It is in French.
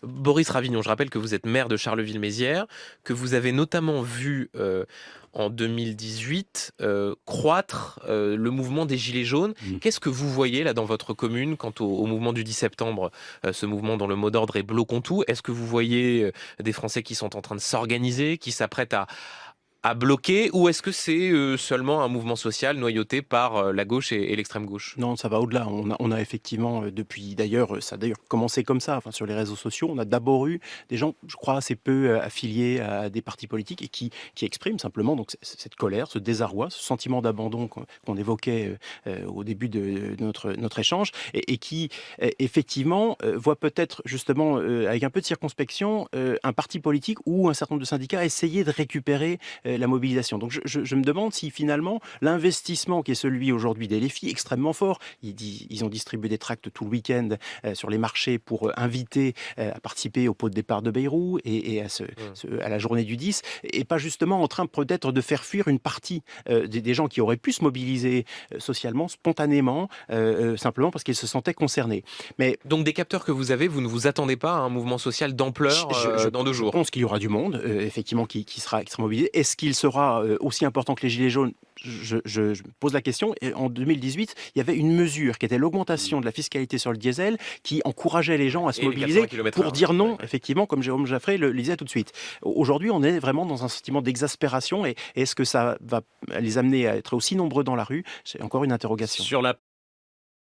Boris Ravignon, je rappelle que vous êtes maire de Charleville-Mézières, que vous avez notamment vu en 2018 croître le mouvement des Gilets jaunes. Mmh. Qu'est-ce que vous voyez là dans votre commune quant au mouvement du 10 septembre, ce mouvement dont le mot d'ordre est bloquons tout? Est-ce que vous voyez des Français qui sont en train de s'organiser, qui s'apprêtent à bloquer, ou est-ce que c'est seulement un mouvement social noyauté par la gauche et l'extrême gauche? Non, ça va au-delà. On a effectivement, depuis d'ailleurs, ça a d'ailleurs commencé comme ça, enfin sur les réseaux sociaux, on a d'abord eu des gens, je crois, assez peu, affiliés à des partis politiques et qui expriment simplement donc cette colère, ce désarroi, ce sentiment d'abandon qu'on évoquait, au début de notre échange et qui, effectivement, voient peut-être justement, avec un peu de circonspection, un parti politique ou un certain nombre de syndicats essayer de récupérer, la mobilisation. Donc je me demande si finalement l'investissement qui est celui aujourd'hui des LFI, extrêmement fort. Ils ont distribué des tracts tout le week-end sur les marchés pour inviter à participer au pot de départ de Bayrou et à, Hmm. à la journée du 10, et pas justement en train peut-être de faire fuir une partie des gens qui auraient pu se mobiliser socialement, spontanément, simplement parce qu'ils se sentaient concernés. Mais Donc des capteurs que vous avez, vous ne vous attendez pas à un mouvement social d'ampleur dans deux je jours? pense qu'il y aura du monde, effectivement, qui sera mobilisé. Est-ce qu'il sera aussi important que les Gilets jaunes? Je me pose la question. Et en 2018, il y avait une mesure qui était l'augmentation de la fiscalité sur le diesel qui encourageait les gens à se Et les 80 mobiliser km/h. pour dire Ouais, non, ouais. effectivement, comme Jérôme Jaffray le disait tout de suite. Aujourd'hui, on est vraiment dans un sentiment d'exaspération et est-ce que ça va les amener à être aussi nombreux dans la rue? C'est encore une interrogation. Sur la